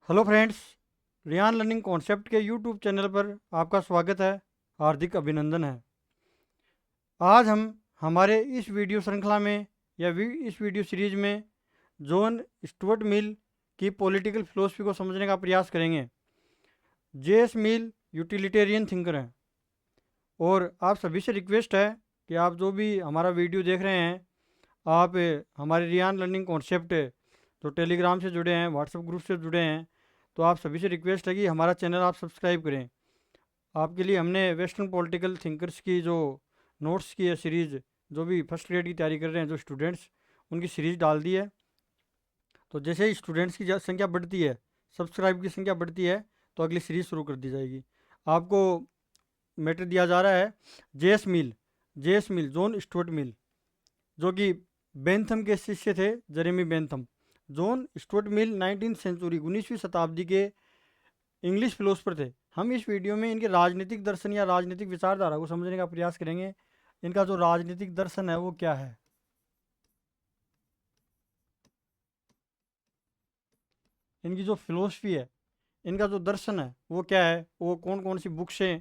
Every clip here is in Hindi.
Hello friends, Riyan learning concept के यूट्यूब चैनल पर आपका स्वागत है। हार्दिक अभिनंदन है। आज हम हमारे इस वीडियो श्रृंखला में इस वीडियो सीरीज में जॉन स्टुअर्ट मिल की पॉलिटिकल फिलोसफी को समझने का प्रयास करेंगे। जेएस मिल यूटिलिटेरियन थिंकर हैं और आप सभी से रिक्वेस्ट है कि आप जो भी हमारा वीडियो देख रहे हैं, आप हमारे रियान लर्निंग कॉन्सेप्ट जो टेलीग्राम से जुड़े हैं, व्हाट्सएप ग्रुप से जुड़े हैं, तो आप सभी से रिक्वेस्ट है कि हमारा चैनल आप सब्सक्राइब करें। आपके लिए हमने वेस्टर्न पॉलिटिकल थिंकर्स की जो नोट्स की है सीरीज़, जो भी फर्स्ट ग्रेड की तैयारी कर रहे हैं जो स्टूडेंट्स, उनकी सीरीज़ डाल दी है। तो जैसे ही स्टूडेंट्स की संख्या बढ़ती है, सब्सक्राइब की संख्या बढ़ती है, तो अगली सीरीज़ शुरू कर दी जाएगी। आपको मैटर दिया जा रहा है जेएस मिल जॉन स्टुअर्ट मिल, जो कि बेंथम के शिष्य थे, जेरेमी बेंथम। जॉन स्टुअर्ट मिल 19वीं शताब्दी के इंग्लिश फिलोसफर थे। हम इस वीडियो में इनके राजनीतिक दर्शन या राजनीतिक विचारधारा को समझने का प्रयास करेंगे। इनका जो राजनीतिक दर्शन है वो क्या है, इनकी जो फिलोसफी है, इनका जो दर्शन है वो क्या है, वो कौन कौन सी बुक से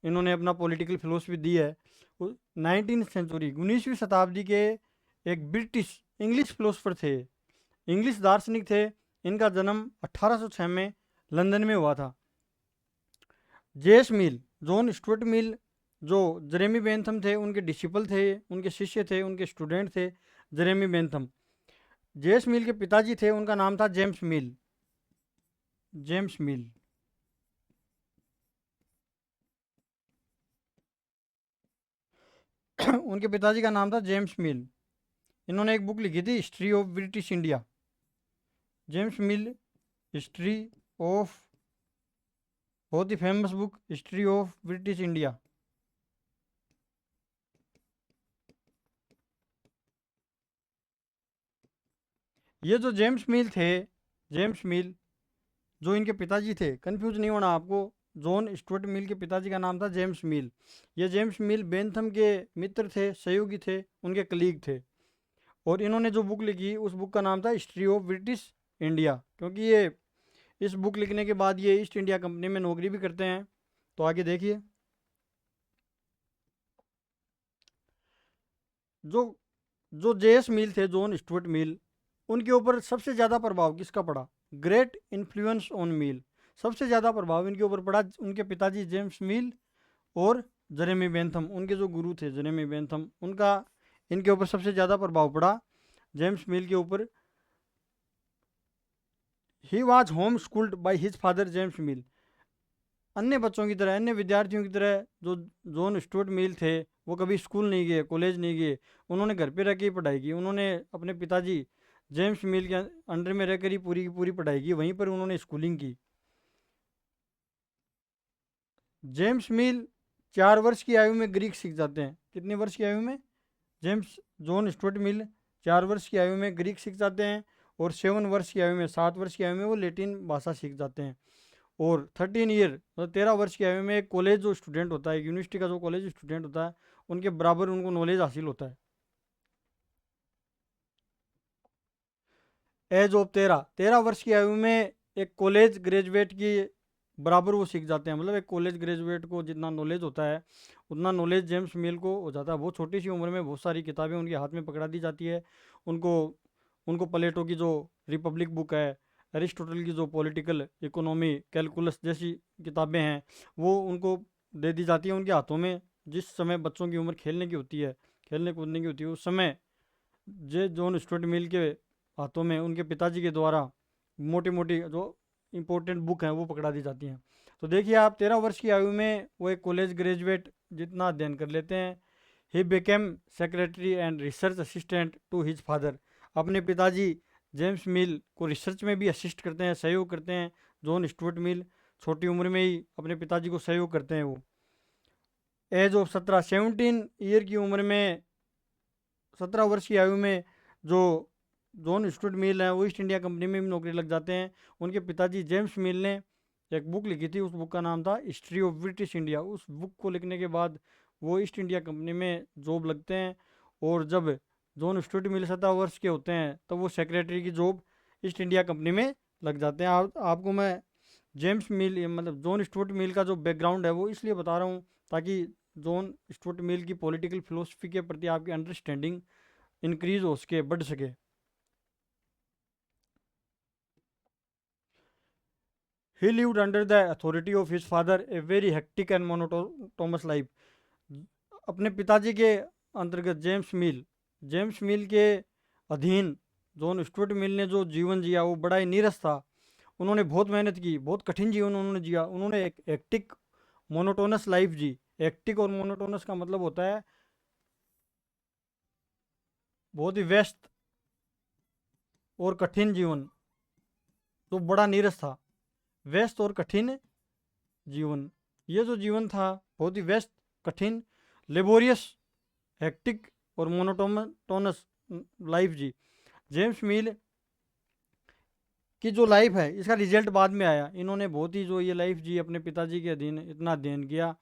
इन्होंने अपना पॉलिटिकल फिलोसफी दी है। 19वीं शताब्दी के एक ब्रिटिश इंग्लिश फिलोसफर थे, इंग्लिश दार्शनिक थे। इनका जन्म 1806 में लंदन में हुआ था। जेएस मिल, जॉन स्टुअर्ट मिल, जो जेरेमी बेंथम थे उनके डिसिपल थे, उनके शिष्य थे, उनके स्टूडेंट थे जेरेमी बेंथम। जेएस मिल के पिताजी थे, उनका नाम था जेम्स मिल। उनके पिताजी का नाम था जेम्स मिल। इन्होंने एक बुक लिखी थी, history of British India. James Mill, history of, बहुत ही famous book, history of British India. ये जो जेम्स मिल जो इनके पिताजी थे, कंफ्यूज नहीं होना आपको, जॉन स्टुअर्ट मिल के पिताजी का नाम था जेम्स मिल। ये जेम्स मिल बेंथम के मित्र थे, सहयोगी थे, उनके कलीग थे। और इन्होंने जो बुक लिखी, उस बुक का नाम था हिस्ट्री ऑफ ब्रिटिश इंडिया, क्योंकि ये इस बुक लिखने के बाद ये ईस्ट इंडिया कंपनी में नौकरी भी करते हैं। तो आगे देखिए, जो जो जेएस मिल थे, जॉन स्टुअर्ट मिल, उनके ऊपर सबसे ज़्यादा प्रभाव किसका पड़ा? ग्रेट इन्फ्लुएंस ऑन मिल। सबसे ज़्यादा प्रभाव इनके ऊपर पड़ा उनके पिताजी जेम्स मिल और जेरेमी बेंथम, उनके जो गुरु थे जेरेमी बेंथम, उनका इनके ऊपर सबसे ज़्यादा प्रभाव पड़ा जेम्स मिल के ऊपर। He was home schooled by his father James मिल। अन्य बच्चों की तरह, अन्य विद्यार्थियों की तरह जो जॉन स्टुअर्ट मिल थे, वो कभी स्कूल नहीं गए, कॉलेज नहीं गए। उन्होंने घर पे रह के ही पढ़ाई की। उन्होंने अपने पिताजी जेम्स मिल के अंडर में रहकर ही पूरी की पूरी पढ़ाई की, वहीं पर उन्होंने स्कूलिंग की। जेम्स मिल 4 वर्ष की आयु में ग्रीक सीख जाते हैं। कितने वर्ष की आयु में? जेम्स जॉन स्टुअर्ट मिल 4 वर्ष की आयु में ग्रीक सीख जाते हैं, और 7 वर्ष की आयु में, 7 वर्ष की आयु में वो लेटिन भाषा सीख जाते हैं। और 13 ईयर मतलब 13 वर्ष की आयु में एक कॉलेज जो स्टूडेंट होता है, यूनिवर्सिटी का जो कॉलेज स्टूडेंट होता है, उनके बराबर उनको नॉलेज हासिल होता है। एज ऑफ 13 वर्ष की आयु में एक कॉलेज ग्रेजुएट की बराबर वो सीख जाते हैं। मतलब एक कॉलेज ग्रेजुएट को जितना नॉलेज होता है, उतना नॉलेज जेम्स मिल को हो जाता है। बहुत छोटी सी उम्र में बहुत सारी किताबें उनके हाथ में पकड़ा दी जाती है। उनको उनको प्लेटो की जो रिपब्लिक बुक है, अरिस्टोटल की जो पॉलिटिकल इकोनॉमी, कैलकुलस जैसी किताबें हैं, वो उनको दे दी जाती है उनके हाथों में। जिस समय बच्चों की उम्र खेलने की होती है, खेलने कूदने की होती है, उस समय जे जॉन स्टुअर्ट मिल के हाथों में उनके पिताजी के द्वारा मोटी मोटी जो इम्पोर्टेंट बुक हैं वो पकड़ा दी जाती हैं। तो देखिए आप, 13 वर्ष की आयु में वो एक कॉलेज ग्रेजुएट जितना अध्ययन कर लेते हैं। He became secretary and research assistant to his father. अपने पिताजी जेम्स मिल को रिसर्च में भी असिस्ट करते हैं, सहयोग करते हैं। जॉन स्टुअर्ट मिल छोटी उम्र में ही अपने पिताजी को सहयोग करते हैं। वो एज ऑफ 17 की उम्र में, 17 वर्ष की आयु में, जो जॉन स्टुअर्ट मिल हैं वो ईस्ट इंडिया कंपनी में भी नौकरी लग जाते हैं। उनके पिताजी जेम्स मिल ने एक बुक लिखी थी, उस बुक का नाम था हिस्ट्री ऑफ ब्रिटिश इंडिया। उस बुक को लिखने के बाद वो ईस्ट इंडिया कंपनी में जॉब लगते हैं। और जब जॉन स्टुअर्ट मिल 17 वर्ष के होते हैं, तब वो सेक्रेटरी की जॉब ईस्ट इंडिया कंपनी में लग जाते हैं। आपको मैं जेम्स मिल मतलब जॉन स्टुअर्ट मिल का जो बैकग्राउंड है वो इसलिए बता रहा हूँ ताकि जॉन स्टुअर्ट मिल की पॉलिटिकल फिलोसफी के प्रति आपकी अंडरस्टैंडिंग इंक्रीज हो सके, बढ़ सके। ही lived under the authority of his father a very hectic and monotonous life. अपने पिताजी के अंतर्गत जेम्स मिल के अधीन जॉन स्टुअर्ट मिल ने जो जीवन जिया वो बड़ा ही नीरस था। उन्होंने बहुत मेहनत की, बहुत कठिन जीवन उन्होंने जिया। उन्होंने एक एक्टिक मोनोटोनस लाइफ जी। एक्टिक और मोनोटोनस का मतलब होता है बहुत ही व्यस्त और कठिन जीवन, तो बड़ा नीरस था। व्यस्त और कठिन जीवन, ये जो जीवन था बहुत ही व्यस्त, कठिन, लेबोरियस, हेक्टिक और मोनोटोनस लाइफ जी। जेम्स मिल की जो लाइफ है इसका रिजल्ट बाद में आया। इन्होंने बहुत ही जो ये लाइफ जी अपने पिताजी के अधीन इतना अध्ययन किया,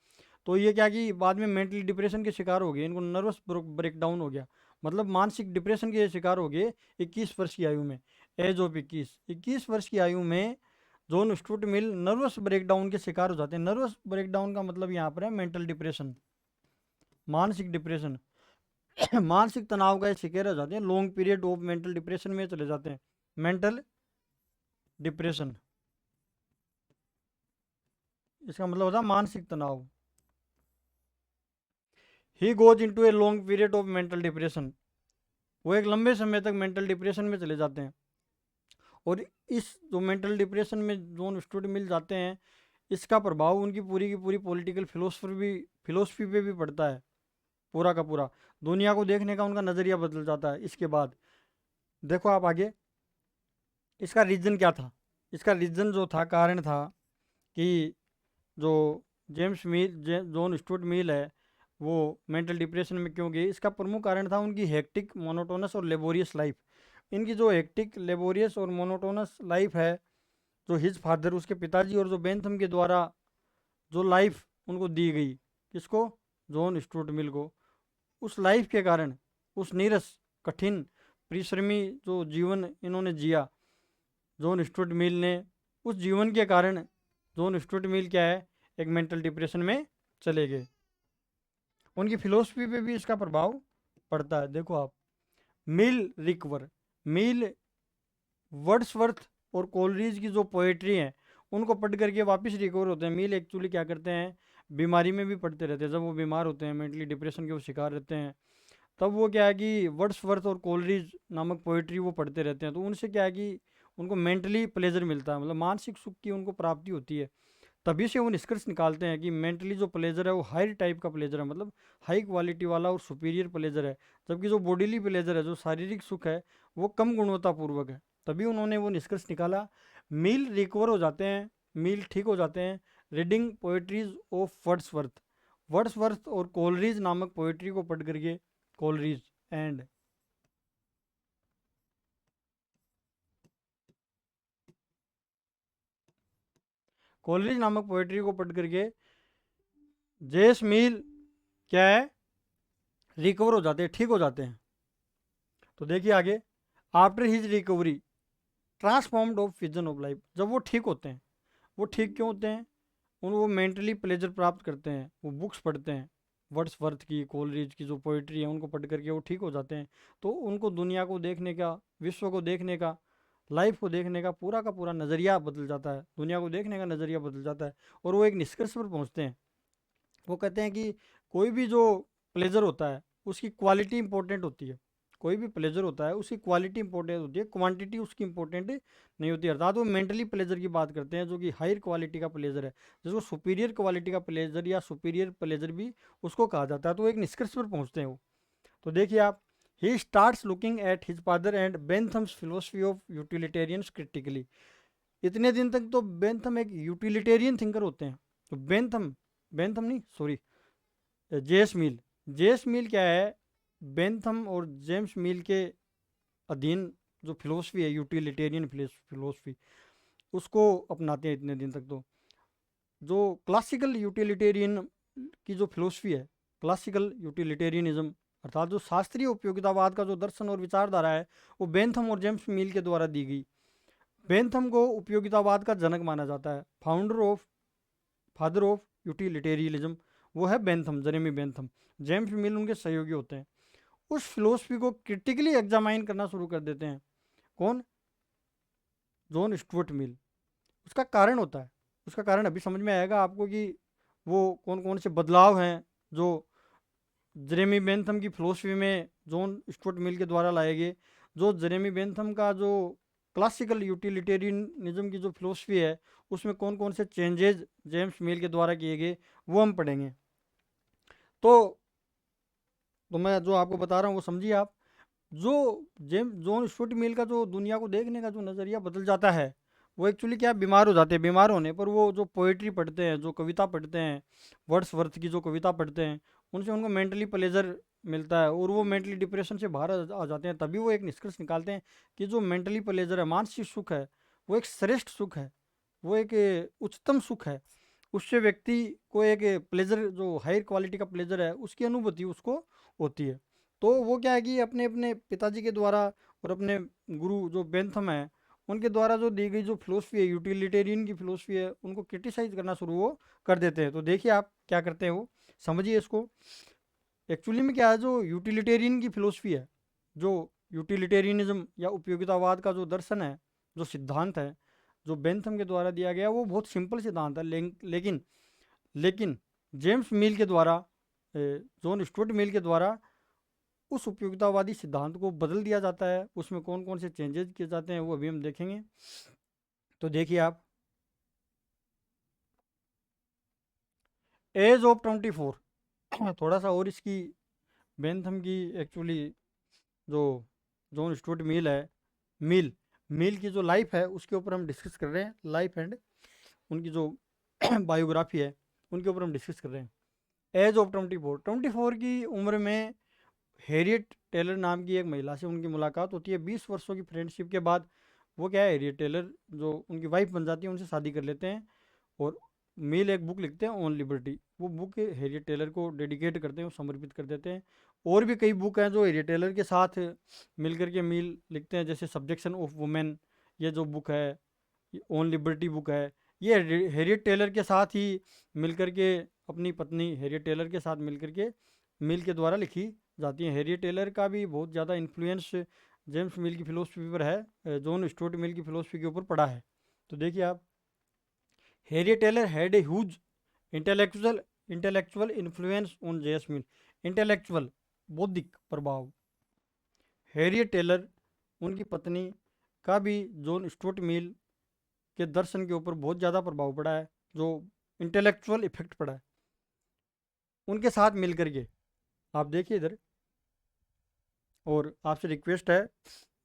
तो ये क्या कि बाद में मेंटली डिप्रेशन के शिकार हो गए। इनको नर्वस ब्रेकडाउन हो गया, मतलब मानसिक डिप्रेशन के शिकार हो गए 21 वर्ष की आयु में। एज ऑफ 21 वर्ष की आयु में जॉन स्टुअर्ट मिल नर्वस ब्रेकडाउन के शिकार हो जाते हैं। नर्वस ब्रेकडाउन का मतलब यहाँ पर है मेंटल डिप्रेशन, मानसिक डिप्रेशन। मानसिक तनाव का शिकार हो जाते हैं, long period of mental depression में चले जाते हैं। मेंटल डिप्रेशन, इसका मतलब होता है मानसिक तनाव। He goes into a long period of mental depression, वो एक लंबे समय तक मेंटल डिप्रेशन में चले जाते हैं। और इस जो मेंटल डिप्रेशन में जॉन स्टुअर्ट मिल जाते हैं, इसका प्रभाव उनकी पूरी की पूरी पॉलिटिकल फिलोसफी पे भी पड़ता है। पूरा का पूरा दुनिया को देखने का उनका नज़रिया बदल जाता है इसके बाद। देखो आप आगे, इसका रीज़न क्या था? इसका रीज़न जो था, कारण था कि जो जॉन स्टुअर्ट मिल है वो मेंटल डिप्रेशन में क्यों गए। इसका प्रमुख कारण था उनकी हेक्टिक, मोनोटोनस और लेबोरियस लाइफ। इनकी जो हेक्टिक, लेबोरियस और मोनोटोनस लाइफ है, जो हिज फादर उसके पिताजी और जो बेंथम के द्वारा जो लाइफ उनको दी गई, किसको? जॉन स्टुअर्ट मिल को। उस लाइफ के कारण, उस नीरस, कठिन, परिश्रमी जो जीवन इन्होंने जिया जॉन स्टुअर्ट मिल ने, उस जीवन के कारण जॉन स्टुअर्ट मिल क्या है, एक मेंटल डिप्रेशन में चले गए। उनकी फिलोसफी पे भी इसका प्रभाव पड़ता है। देखो आप, मिल वर्ड्सवर्थ और कोलरीज की जो पोएट्री है उनको पढ़ करके वापस रिकवर होते हैं। मिल एक्चुअली क्या करते हैं, बीमारी में भी पढ़ते रहते हैं। जब वो बीमार होते हैं, मेंटली डिप्रेशन के वो शिकार रहते हैं, तब वो क्या है कि वर्ड्सवर्थ और कोलरीज नामक पोएट्री वो पढ़ते रहते हैं। तो उनसे क्या है कि उनको मेंटली प्लेजर मिलता है, मतलब मानसिक सुख की उनको प्राप्ति होती है। तभी से वो निष्कर्ष निकालते हैं कि मेंटली जो प्लेजर है वो हाई टाइप का प्लेजर है, मतलब हाई क्वालिटी वाला और सुपीरियर प्लेजर है। जबकि जो बॉडीली प्लेजर है, जो शारीरिक सुख है, वो कम गुणवत्तापूर्वक है। तभी उन्होंने वो निष्कर्ष निकाला। मील रिकवर हो जाते हैं, मील ठीक हो जाते हैं रीडिंग पोएट्रीज ऑफ वर्ड्सवर्थ और कोलरीज नामक पोएट्री को पढ़ करके। कोलरीज एंड कोलरीज नामक पोएट्री को पढ़ करके जेस मील क्या है, रिकवर हो जाते हैं, ठीक हो जाते हैं। तो देखिए आगे, after his recovery transformed of vision of life. जब वो ठीक होते हैं, वो ठीक क्यों होते हैं? वो मेंटली प्लेजर प्राप्त करते हैं, वो बुक्स पढ़ते हैं, वर्ड्सवर्थ की, कोलरीज की जो पोइट्री है उनको पढ़ करके वो ठीक हो जाते हैं। तो उनको दुनिया को देखने का, विश्व को देखने का, लाइफ को देखने का पूरा नज़रिया बदल जाता है। दुनिया को देखने का नज़रिया बदल जाता है और वो एक निष्कर्ष पर पहुंचते हैं। वो कहते हैं कि कोई भी जो प्लेजर होता है उसकी क्वालिटी इंपॉर्टेंट होती है। कोई भी प्लेजर होता है उसकी क्वालिटी इंपॉर्टेंट होती है, क्वांटिटी उसकी इंपॉर्टेंट नहीं होती। अर्थात वो मेंटली प्लेजर की बात करते हैं जो कि हायर क्वालिटी का प्लेजर है, जिसको सुपीरियर क्वालिटी का प्लेजर या सुपीरियर प्लेजर भी उसको कहा जाता है। तो एक निष्कर्ष पर पहुंचते हैं वो। तो देखिए आप, he starts looking at his father and Bentham's philosophy of utilitarians critically. इतने दिन तक तो बेंथम एक यूटिलिटेरियन थिंकर होते हैं। तो बेंथम, बेंथम नहीं सॉरी, जेम्स मिल। जेम्स मिल क्या है, बेंथम और जेम्स मिल के अधीन जो फिलोसफी है, यूटिलिटेरियन फिलोसफी, उसको अपनाते हैं इतने दिन तक। तो जो क्लासिकल यूटिलिटेरियन की जो फिलोसफी है, क्लासिकल यूटिलिटेरियनिज्म अर्थात जो शास्त्रीय उपयोगितावाद का जो दर्शन और विचारधारा है, वो बेंथम और जेम्स मिल के द्वारा दी गई। बेंथम को उपयोगितावाद का जनक माना जाता है, फादर ऑफ यूटिलिटेरियनिज्म वो है बेंथम, जेरेमी बेंथम। जेम्स मिल उनके सहयोगी होते हैं। उस फिलोसफी को क्रिटिकली एग्जामाइन करना शुरू कर देते हैं। कौन? जॉन स्टुअर्ट मिल। उसका कारण होता है, उसका कारण अभी समझ में आएगा आपको कि वो कौन कौन से बदलाव हैं जो जेरेमी बेंथम की फिलोसफी में जॉन स्टुअर्ट मिल के द्वारा लाए गए। जो जेरेमी बेंथम का जो क्लासिकल यूटिलिटेरियनिज्म की जो फिलोसफी है उसमें कौन कौन से चेंजेज जेम्स मिल के द्वारा किए गए वो हम पढ़ेंगे। तो मैं जो आपको बता रहा हूँ वो समझिए आप। जो जॉन स्टुअर्ट मिल का जो दुनिया को देखने का जो नज़रिया बदल जाता है, वो एक्चुअली क्या है, बीमार हो जाते हैं। बीमार होने पर वो जो पोइट्री पढ़ते हैं, जो कविता पढ़ते हैं, वर्ड्सवर्थ की जो कविता पढ़ते हैं, उनसे उनको मेंटली प्लेजर मिलता है और वो मेंटली डिप्रेशन से बाहर आ जाते हैं। तभी वो एक निष्कर्ष निकालते हैं कि जो मेंटली प्लेजर है, मानसिक सुख है, वो एक श्रेष्ठ सुख है, वो एक उच्चतम सुख है। उससे व्यक्ति को एक प्लेजर, जो हायर क्वालिटी का प्लेजर है, उसकी अनुभूति उसको होती है। तो वो क्या है कि अपने अपने पिताजी के द्वारा और अपने गुरु जो बेंथम है उनके द्वारा जो दी गई जो फिलोसफी है, यूटिलिटेरियन की फिलोसफी है, उनको क्रिटिसाइज करना शुरू वो कर देते हैं। तो देखिए आप क्या करते हैं वो, समझिए इसको। एक्चुअली में क्या है, जो यूटिलिटेरियन की फिलोसफी है, जो यूटिलिटेरियनिज्म या उपयोगितावाद का जो दर्शन है, जो सिद्धांत है, जो बेंथम के द्वारा दिया गया, वो बहुत सिंपल सिद्धांत है। लेकिन लेकिन जेम्स मिल के द्वारा, जॉन स्टुअर्ट मिल के द्वारा उस उपयोगितावादी सिद्धांत को बदल दिया जाता है। उसमें कौन कौन से चेंजेस किए जाते हैं वो अभी हम देखेंगे। तो देखिए आप, एज ऑफ 24 थोड़ा सा और इसकी बेंथम की एक्चुअली जो जॉन स्टुअर्ट मिल है, मिल मिल की जो लाइफ है उसके ऊपर हम डिस्कस कर रहे हैं। लाइफ एंड उनकी जो बायोग्राफी है उनके ऊपर हम डिस्कस कर रहे हैं। एज ऑफ 24 की उम्र में हैरियट टेलर नाम की एक महिला से उनकी मुलाकात होती है। 20 वर्षों की फ्रेंडशिप के बाद वो क्या है, हैरियट टेलर जो उनकी वाइफ बन जाती है, उनसे शादी कर लेते हैं। और मिल एक बुक लिखते हैं, ऑन लिबर्टी। वो बुक हैरियट टेलर को डेडिकेट करते हैं, समर्पित कर देते हैं। और भी कई बुक हैं जो हैरियट टेलर के साथ मिलकर के मिल लिखते हैं, जैसे सब्जेक्शन ऑफ वुमेन, ये जो बुक है, ऑन लिबर्टी बुक है, ये हैरियट टेलर के साथ ही मिलकर के, अपनी पत्नी हैरियट टेलर के साथ मिलकर के मिल के द्वारा लिखी जाती है। हैरियट टेलर का भी बहुत ज़्यादा इन्फ्लुएंस जेम्स मिल की फ़िलोसफी पर है, जॉन स्टुअर्ट मिल की फ़िलोसफी के ऊपर पड़ा है। तो देखिए आप, Harriet Taylor had a huge intellectual intellectual influence on JS Mill. Intellectual, बौद्धिक प्रभाव, हैरियट टेलर उनकी पत्नी का भी जॉन स्टुअर्ट मिल के दर्शन के ऊपर बहुत ज़्यादा प्रभाव पड़ा है, जो इंटेलेक्चुअल इफेक्ट पड़ा है उनके साथ मिलकर के। आप देखिए इधर, और आपसे रिक्वेस्ट है,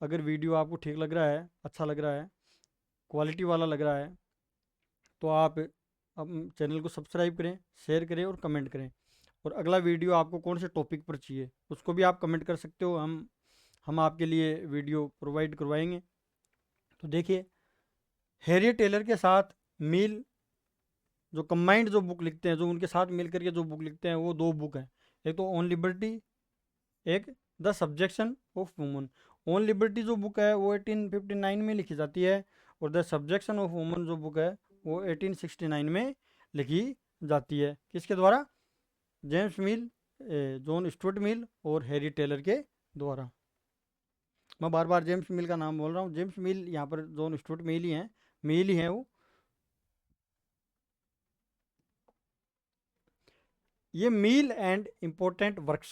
अगर वीडियो आपको ठीक लग रहा है, अच्छा लग रहा है, क्वालिटी वाला लग रहा है, तो आप चैनल को सब्सक्राइब करें, शेयर करें और कमेंट करें। और अगला वीडियो आपको कौन से टॉपिक पर चाहिए उसको भी आप कमेंट कर सकते हो, हम आपके लिए वीडियो प्रोवाइड करवाएंगे। तो देखिए, हैरियट टेलर के साथ मिल जो कंबाइंड जो बुक लिखते हैं, जो उनके साथ मिल करके जो बुक लिखते हैं, वो दो बुक हैं। एक तो ऑन लिबर्टी, एक the subjection of woman. On liberty जो बुक है वो 1859 में लिखी जाती है, और द सब्जेक्शन ऑफ वुमन जो बुक है वो 1869 में लिखी जाती है। किसके द्वारा? जेम्स मिल, जॉन स्टुअर्ट मिल और हैरी टेलर के द्वारा। मैं बार बार जेम्स मिल का नाम बोल रहा हूँ, जेम्स मिल यहाँ पर जॉन स्टुअर्ट मिल ही हैं वो। ये Mill and important works,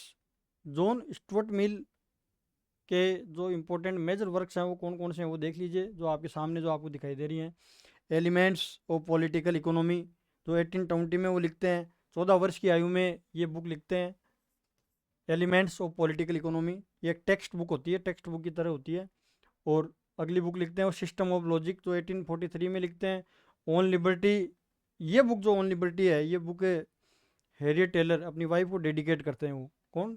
John Stuart Mill के जो इम्पोर्टेंट मेजर वर्क्स हैं वो कौन कौन से हैं वो देख लीजिए, जो आपके सामने जो आपको दिखाई दे रही हैं। एलिमेंट्स ऑफ पॉलिटिकल इकोनॉमी, जो 1820 में वो लिखते हैं, 14 वर्ष की आयु में ये बुक लिखते हैं। एलिमेंट्स ऑफ पॉलिटिकल इकोनॉमी, ये एक टेक्स्ट बुक होती है, टेक्स्ट बुक की तरह होती है। और अगली बुक लिखते हैं वो सिस्टम ऑफ लॉजिक, जो 1843 में लिखते हैं। ऑन लिबर्टी, ये बुक जो ऑन लिबर्टी है, ये बुक हैरियट टेलर अपनी वाइफ को डेडिकेट करते हैं। वो कौन?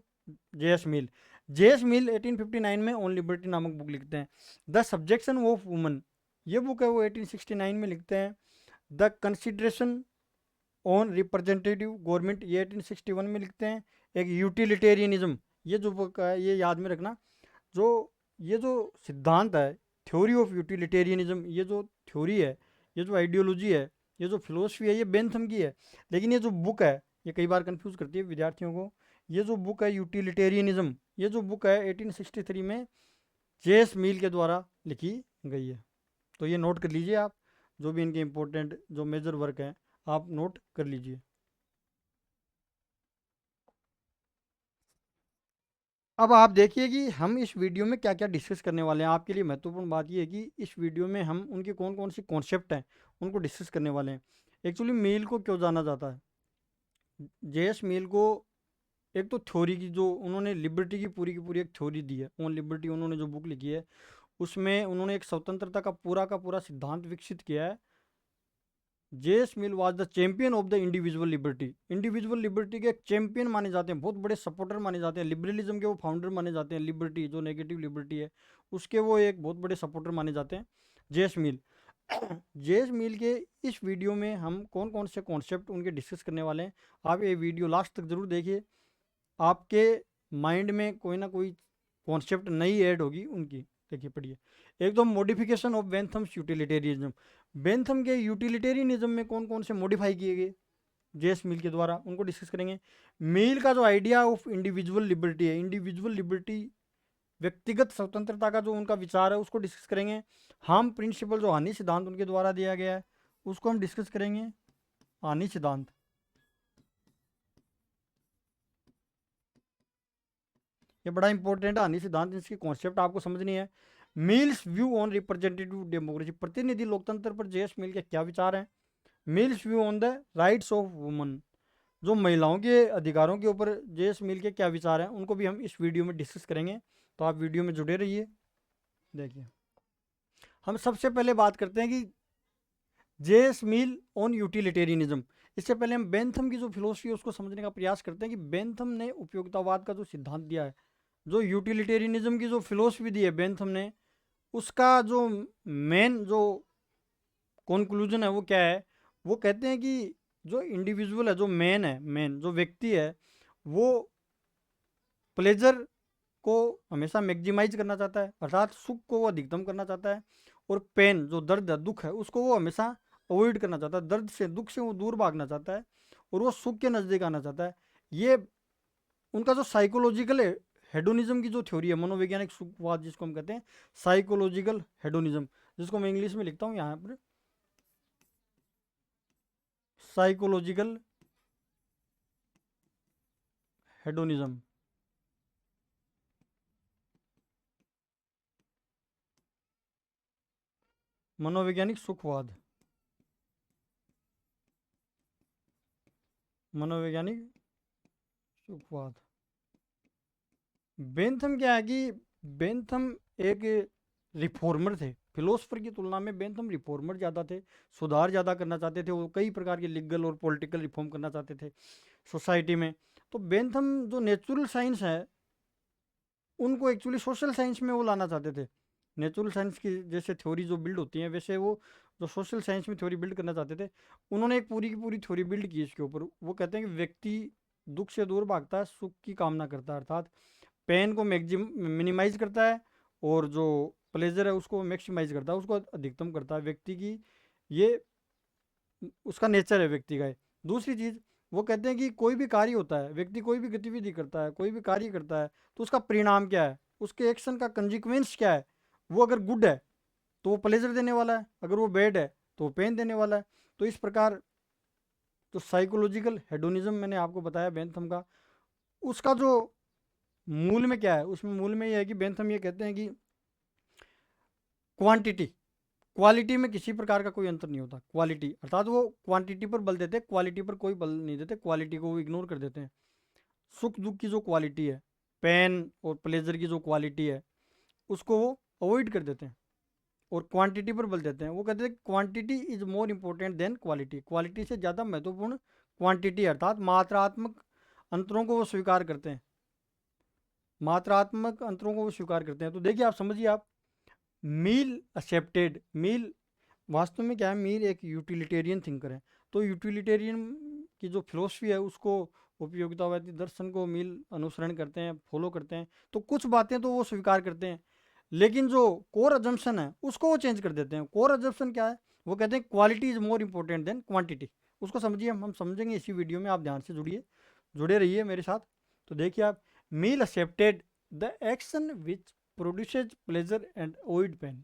जेएस मिल। जेएस मिल 1859 में ऑन लिबर्टी नामक बुक लिखते हैं। द सब्जेक्शन ऑफ वुमन, ये बुक है वो 1869 में लिखते हैं। The consideration on representative government, ये 1861 में लिखते हैं। एक यूटिलिटेरियनिज्म, ये जो बुक है ये याद में रखना, जो ये जो सिद्धांत है थ्योरी ऑफ यूटिलिटेरियनिज्म, ये जो थ्योरी है, ये जो आइडियोलॉजी है, ये जो फिलोसफी है, ये बेंथम की है। लेकिन ये जो बुक है, ये कई बार कंफ्यूज करती है विद्यार्थियों को। ये जो बुक है यूटिलिटेरियनिज्म, ये जो बुक है 1863 में जेस मील के द्वारा लिखी गई है। तो ये नोट कर लीजिए आप, जो भी इनके इंपॉर्टेंट जो मेजर वर्क हैं आप नोट कर लीजिए। अब आप देखिए कि हम इस वीडियो में क्या क्या डिस्कस करने वाले हैं। आपके लिए महत्वपूर्ण बात यह है कि इस वीडियो में हम उनके कौन कौन सी कॉन्सेप्ट हैं उनको डिस्कस करने वाले हैं। एक्चुअली मील को क्यों जाना जाता है? जेएस मील को एक तो थ्योरी की, जो उन्होंने लिबर्टी की पूरी एक थ्योरी दी है, ऑन लिबर्टी उन्होंने जो बुक लिखी है, उसमें उन्होंने एक स्वतंत्रता का पूरा सिद्धांत विकसित किया है। JS mill was the champion of the individual liberty. Individual liberty के एक चैंपियन माने जाते हैं, बहुत बड़े सपोर्टर माने जाते हैं। लिबरलिज्म के वो फाउंडर माने जाते हैं। लिबर्टी जो नेगेटिव लिबर्टी है उसके वो एक बहुत बड़े सपोर्टर माने जाते हैं, जेएस मिल। जेएस मिल के इस वीडियो में हम कौन कौन से कॉन्सेप्ट उनके डिस्कस करने वाले हैं। आप ये वीडियो लास्ट तक जरूर देखिए, आपके माइंड में कोई ना कोई कॉन्सेप्ट नई ऐड होगी उनकी। देखिए पढ़िए। एक तो मॉडिफिकेशन ऑफ बेंथम्स यूटिलिटेरियनिज्म। बेंथम के यूटिलिटेरियनिज्म में कौन कौन से मॉडिफाई किए गए जेएस मिल के द्वारा, उनको डिस्कस करेंगे। मिल का जो आइडिया ऑफ इंडिविजुअल लिबर्टी है, इंडिविजुअल लिबर्टी, व्यक्तिगत स्वतंत्रता का जो उनका विचार है उसको डिस्कस करेंगे। हार्म प्रिंसिपल जो हानि सिद्धांत उनके द्वारा दिया गया है उसको हम डिस्कस करेंगे। हानि सिद्धांत, ये बड़ा इंपॉर्टेंट है हानि सिद्धांत, इसकी कॉन्सेप्ट आपको समझनी है। Mills view on representative democracy, प्रतिनिधि लोकतंत्र पर जेएस मिल के क्या विचार हैं। Mills view on the rights of woman, जो महिलाओं के अधिकारों के ऊपर जेएस मिल के क्या विचार हैं उनको भी हम इस वीडियो में डिस्कस करेंगे। तो आप वीडियो में जुड़े रहिए। देखिए, हम सबसे पहले बात करते हैं कि जेएस मिल ऑन यूटिलिटेरियनिज्म। इससे पहले हम बेंथम की जो फिलोसफी है उसको समझने का प्रयास करते हैं कि बेंथम ने उपयोगितावाद का जो सिद्धांत दिया है, जो यूटिलिटेरियनिज्म की जो फिलोसफी दी है बेंथम ने, उसका जो मेन जो कंक्लूजन है वो क्या है। वो कहते हैं कि जो इंडिविजुअल है, जो मैन है, मैन जो व्यक्ति है, वो प्लेजर को हमेशा मैक्सिमाइज करना चाहता है, अर्थात सुख को वो अधिकतम करना चाहता है। और पेन जो दर्द है, दुख है, उसको वो हमेशा अवॉइड करना चाहता है। दर्द से, दुख से वो दूर भागना चाहता है और वो सुख के नज़दीक आना चाहता है। ये उनका जो साइकोलॉजिकल हेडोनिज्म की जो थ्योरी है, मनोवैज्ञानिक सुखवाद जिसको हम कहते हैं, साइकोलॉजिकल हेडोनिज्म, जिसको मैं इंग्लिश में लिखता हूँ यहाँ पर साइकोलॉजिकल हेडोनिज्म, मनोवैज्ञानिक सुखवाद, मनोवैज्ञानिक सुखवाद। बेंथम क्या है कि बेंथम एक रिफॉर्मर थे। फिलोसफर की तुलना में बेंथम रिफॉर्मर ज़्यादा थे, सुधार ज़्यादा करना चाहते थे। वो कई प्रकार के लीगल और पॉलिटिकल रिफॉर्म करना चाहते थे सोसाइटी में। तो बेंथम जो नेचुरल साइंस है उनको एक्चुअली सोशल साइंस में वो लाना चाहते थे। नेचुरल साइंस की जैसे थ्योरी जो बिल्ड होती है, वैसे वो जो सोशल साइंस में थ्योरी बिल्ड करना चाहते थे, उन्होंने एक पूरी की पूरी थ्योरी बिल्ड की इसके ऊपर। वो कहते हैं कि व्यक्ति दुख से दूर भागता है, सुख की कामना करता है, अर्थात पेन को मिनिमाइज करता है और जो प्लेजर है उसको मैक्सिमाइज करता है, उसको अधिकतम करता है। व्यक्ति की ये उसका नेचर है व्यक्ति का। दूसरी चीज़, वो कहते हैं कि कोई भी कार्य होता है, व्यक्ति कोई भी गतिविधि करता है, कोई भी कार्य करता है, तो उसका परिणाम क्या है, उसके एक्शन का कंसिक्वेंस क्या है। वो अगर गुड है तो वो प्लेजर देने वाला है, अगर वो बैड है तो वो पेन देने वाला है। तो इस प्रकार जो साइकोलॉजिकल हेडोनिज्म मैंने आपको बताया बेंथम का, उसका जो मूल में क्या है, उसमें मूल में ये है कि बेंथम ये कहते हैं कि क्वांटिटी, क्वालिटी में किसी प्रकार का कोई अंतर नहीं होता। क्वालिटी अर्थात वो क्वांटिटी पर बल देते हैं, क्वालिटी पर कोई बल नहीं देते, क्वालिटी को वो इग्नोर कर देते हैं। सुख दुख की जो क्वालिटी है, पेन और प्लेजर की जो क्वालिटी है, उसको वो अवॉइड कर देते हैं और क्वांटिटी पर बल देते हैं। वो कहते हैं quantity is more important than quality, quality से ज़्यादा महत्वपूर्ण क्वांटिटी, अर्थात मात्रात्मक अंतरों को वो स्वीकार करते हैं, मात्रात्मक अंतरों को वो स्वीकार करते हैं। तो देखिए आप समझिए, आप मील एक्सेप्टेड, मील वास्तव में क्या है, मील एक यूटिलिटेरियन थिंकर है। तो यूटिलिटेरियन की जो फिलोसफी है उसको, उपयोगितावादी दर्शन को मील अनुसरण करते हैं, फॉलो करते हैं। तो कुछ बातें तो वो स्वीकार करते हैं, लेकिन जो कोर अजम्पशन है उसको वो चेंज कर देते हैं। कोर अजम्पशन क्या है? वो कहते हैं quality is more important than quantity. उसको समझिए, हम समझेंगे इसी वीडियो में, आप ध्यान से जुड़े रहिए मेरे साथ। तो देखिए आप, Mill accepted the action which produces pleasure and avoid pain.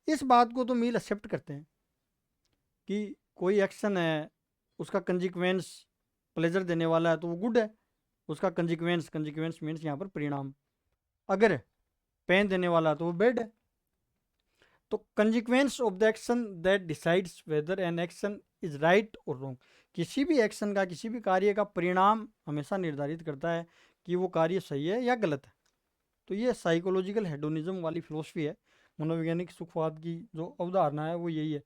इस बात को तो मील एक्सेप्ट करते हैं कि कोई एक्शन है, उसका कंजिक्वेंस प्लेजर देने वाला है तो वो गुड है। उसका कंजिक्वेंस, कंजिक्वेंस मीन्स यहाँ पर परिणाम, अगर पेन देने वाला है तो वो बैड है। तो consequence of the action that decides whether an action is right और रॉन्ग। किसी भी एक्शन का, किसी भी कार्य का परिणाम हमेशा निर्धारित करता है कि वो कार्य सही है या गलत है। तो ये साइकोलॉजिकल हेडोनिज्म वाली फिलोसफी है, मनोवैज्ञानिक सुखवाद की जो अवधारणा है वो यही है।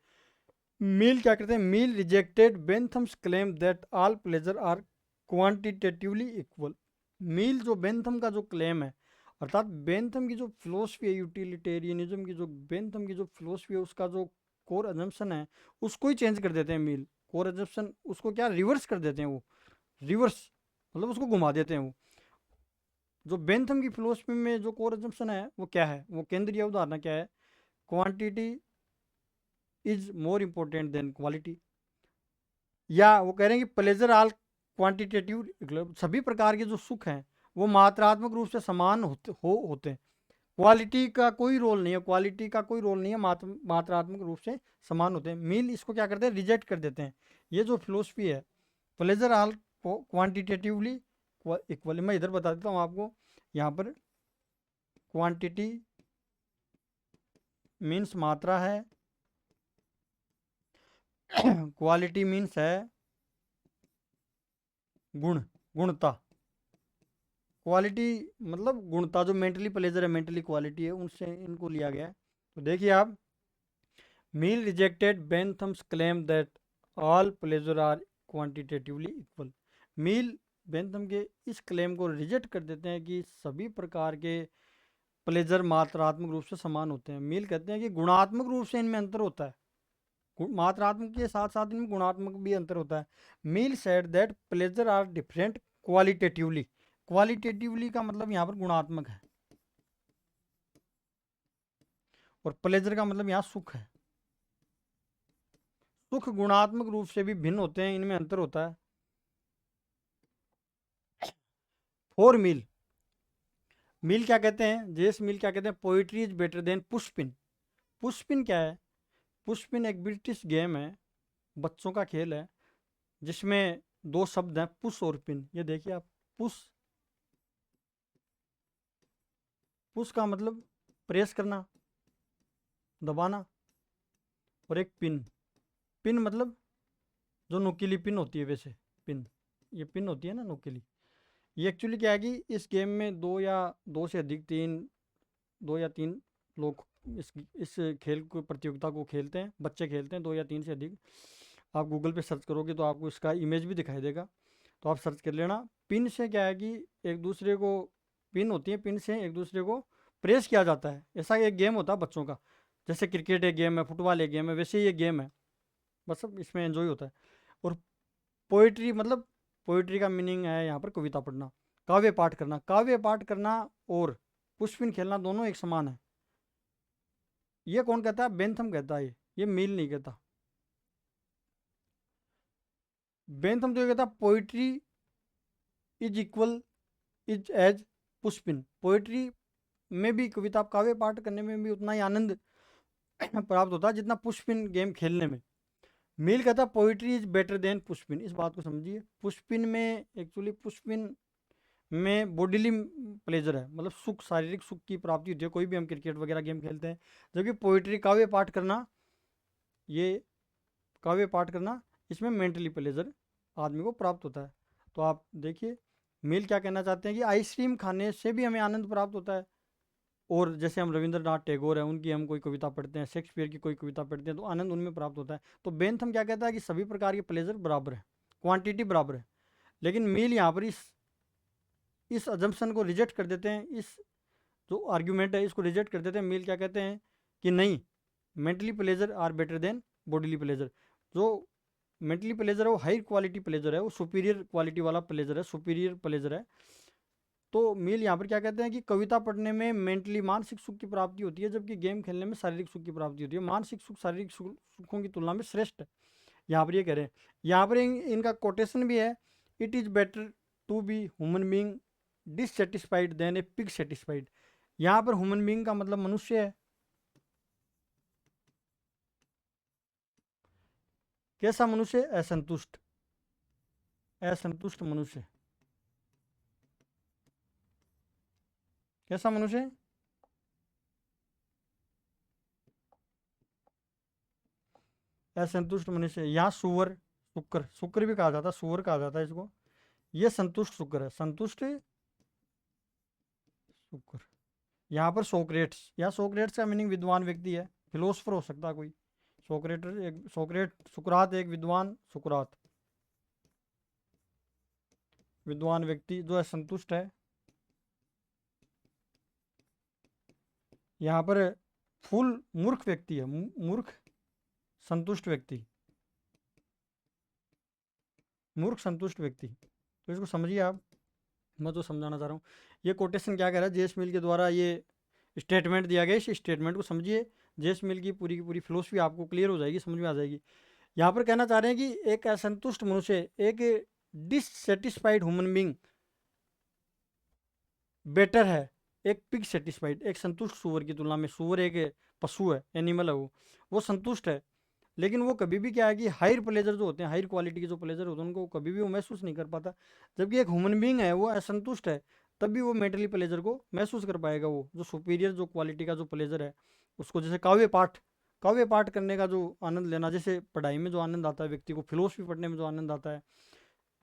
मील क्या करते हैं? Mill rejected Bentham's claim that all pleasure are quantitatively equal. Mill जो बेंथम का जो क्लेम है, अर्थात बेंथम की जो फिलोसफी है, यूटिलिटेरियनिज्म की जो बेंथम की जो फिलोसफी है, उसका जो कोर अजम्पशन है उसको ही चेंज कर देते हैं मील। कोर अजम्पशन उसको क्या रिवर्स कर देते हैं, वो रिवर्स मतलब उसको घुमा देते हैं। वो जो बेंथम की फिलोसफी में जो कोर अजम्पशन है वो क्या है, वो केंद्रीय अवधारणा क्या है? Quantity is more important than quality. या वो कह रहे हैं कि प्लेजर आल क्वांटिटेटिव, मतलब सभी प्रकार के जो सुख हैं वो मात्रात्मक रूप से समान होते हैं। क्वालिटी का कोई रोल नहीं है, क्वालिटी का कोई रोल नहीं है, मात्रात्मक रूप से समान होते हैं। मील इसको क्या करते हैं? रिजेक्ट कर देते हैं। ये जो फिलोसफी है, प्लेजर आल क्वांटिटेटिवली इक्वल, मैं इधर बता देता हूँ आपको। यहाँ पर क्वांटिटी मीन्स मात्रा है, क्वालिटी मीन्स है गुण, गुणता। क्वालिटी मतलब गुणता, जो मेंटली प्लेजर है, मेंटली क्वालिटी है, उनसे इनको लिया गया है। तो देखिए आप, Mill rejected Bentham's claim that all pleasure are quantitatively equal. Mill Bentham के इस क्लेम को रिजेक्ट कर देते हैं कि सभी प्रकार के प्लेजर मात्रात्मक रूप से समान होते हैं। मील कहते हैं कि गुणात्मक रूप से इनमें अंतर होता है, मात्रात्मक के साथ साथ इनमें गुणात्मक भी अंतर होता है। Mill said that pleasure are different qualitatively. Qualitatively का मतलब यहाँ पर गुणात्मक है, और प्लेजर का मतलब यहाँ सुख है। सुख गुणात्मक रूप से भी भिन्न होते हैं, इनमें अंतर होता है। फॉर मील, मील क्या कहते हैं? जेस मील क्या कहते हैं? Poetry is better than pushpin. Pushpin क्या है? पुशपिन एक ब्रिटिश गेम है, बच्चों का खेल है, जिसमें दो शब्द हैं, पुश और पिन। ये देखिए आप, पुश, पुश का मतलब प्रेस करना, दबाना, और एक पिन, पिन मतलब जो नुकीली पिन होती है, वैसे पिन, ये पिन होती है ना नुकीली। ये एक्चुअली क्या है कि इस गेम में दो या दो से अधिक, दो या तीन लोग इस खेल को, प्रतियोगिता को खेलते हैं, बच्चे खेलते हैं, दो या तीन से अधिक। आप गूगल पे सर्च करोगे तो आपको इसका इमेज भी दिखाई देगा, तो आप सर्च कर लेना। पिन से क्या है कि एक दूसरे को, पिन होती है, पिन से एक दूसरे को प्रेस किया जाता है। ऐसा एक गेम होता है बच्चों का, जैसे क्रिकेट एक गेम है, फुटबॉल एक गेम है, वैसे ही ये गेम है, बस सब इसमें एंजॉय होता है। और पोइट्री मतलब, पोइट्री का मीनिंग है यहाँ पर कविता पढ़ना, काव्य पाठ करना। काव्य पाठ करना और पुष्पिन खेलना दोनों एक समान है। ये कौन कहता है? बेंथम कहता है। ये मील नहीं कहता। बेंथम तो ये कहता है poetry is equal, is as pushpin. Poetry में भी, कविता काव्य पाठ करने में भी उतना ही आनंद प्राप्त होता है जितना पुष्पिन गेम खेलने में। मील कहता है पोइट्री इज बेटर देन पुष्पिन। इस बात को समझिए, पुष्पिन में एक्चुअली, पुष्पिन में बॉडीली प्लेजर है, मतलब सुख, शारीरिक सुख की प्राप्ति होती है, कोई भी हम क्रिकेट वगैरह गेम खेलते हैं। जबकि पोइट्री, काव्य पाठ करना, ये काव्य पाठ करना, इसमें मेंटली प्लेजर आदमी को प्राप्त होता है। तो आप देखिए, मील क्या कहना चाहते हैं कि आइसक्रीम खाने से भी हमें आनंद प्राप्त होता है। और जैसे हम रविंद्रनाथ टैगोर हैं, उनकी हम कोई कविता पढ़ते हैं, शेक्सपियर की कोई कविता पढ़ते हैं, तो आनंद उनमें प्राप्त होता है। तो बेंथम क्या कहता है कि सभी प्रकार के प्लेजर बराबर है, क्वांटिटी बराबर है। लेकिन मील यहाँ पर इस अजम्पशन को रिजेक्ट कर देते हैं, इस जो आर्ग्यूमेंट है इसको रिजेक्ट कर देते हैं। मील क्या कहते हैं कि नहीं, mentally pleasure are better than bodily pleasure. जो मेंटली प्लेजर है वो हाई क्वालिटी प्लेजर है, वो सुपीरियर क्वालिटी वाला प्लेजर है, सुपीरियर प्लेजर है। तो मील यहाँ पर क्या कहते हैं कि कविता पढ़ने में मेंटली मानसिक सुख की प्राप्ति होती है, जबकि गेम खेलने में शारीरिक सुख की प्राप्ति होती है। मानसिक सुख शारीरिक सुखों की तुलना में श्रेष्ठ है, यहाँ पर ये कह रहे हैं। यहाँ पर इनका कोटेशन भी है, it is better to be human being dissatisfied than a pig satisfied. यहाँ पर ह्यूमन बींग का मतलब मनुष्य है। कैसा मनुष्य? असंतुष्ट, असंतुष्ट मनुष्य। कैसा मनुष्य? असंतुष्ट मनुष्य। यहाँ सुअर, शुक्र, शुक्र भी कहा जाता है, सुअर कहा जाता है इसको। ये संतुष्ट शुक्र है, संतुष्ट शुक्र। यहाँ पर सोक्रेट्स, यहाँ सोक्रेट्स का मीनिंग विद्वान व्यक्ति है, फिलोसफर हो सकता है कोई। सोक्रेट, सुकरात एक विद्वान, सुकरात विद्वान व्यक्ति जो असंतुष्ट है। यहाँ पर फूल मूर्ख व्यक्ति है, मूर्ख संतुष्ट व्यक्ति, मूर्ख संतुष्ट व्यक्ति। तो इसको समझिए आप, मैं तो समझाना चाह रहा हूँ। ये कोटेशन क्या कह रहा है, जेस मिल के द्वारा ये स्टेटमेंट दिया गया, इस स्टेटमेंट को समझिए। जेस मिल की पूरी फिलोसफी आपको क्लियर हो जाएगी, समझ में आ जाएगी। यहाँ पर कहना चाह रहे हैं कि एक असंतुष्ट मनुष्य, एक डिससेटिस्फाइड ह्यूमन बींग बेटर है एक पिग सेटिस्फाइड, एक संतुष्ट सुअर की तुलना में। सुअर एक पशु है, एनिमल है, वो संतुष्ट है, लेकिन वो कभी भी क्या है कि हायर प्लेजर जो होते हैं, हायर क्वालिटी के जो प्लेजर होते हैं, उनको कभी भी वो महसूस नहीं कर पाता। जबकि एक ह्यूमन बींग है, वो असंतुष्ट है, तब भी वो मेंटली प्लेजर को महसूस कर पाएगा। वो जो सुपीरियर जो क्वालिटी का जो प्लेजर है उसको, जैसे काव्य पाठ करने का जो आनंद लेना, जैसे पढ़ाई में जो आनंद आता है व्यक्ति को, फिलोसफी पढ़ने में जो आनंद आता है,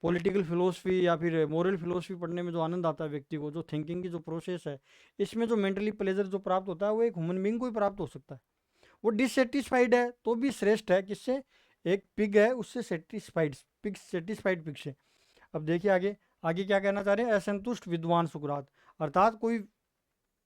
पॉलिटिकल फिलोसफी या फिर मोरल फिलोसफी पढ़ने में जो आनंद आता है व्यक्ति को, जो थिंकिंग की जो प्रोसेस है, इसमें जो मेंटली प्लेजर जो प्राप्त होता है वो एक ह्यूमन बींग को ही प्राप्त हो सकता है। वो डिससेटिस्फाइड है तो भी श्रेष्ठ है, किससे? एक पिग है उससे, सेटिस्फाइड पिग, सेटिस्फाइड पिग से। अब देखिए आगे, आगे क्या कहना चाह रहे हैं, असंतुष्ट विद्वान सुकरात, अर्थात कोई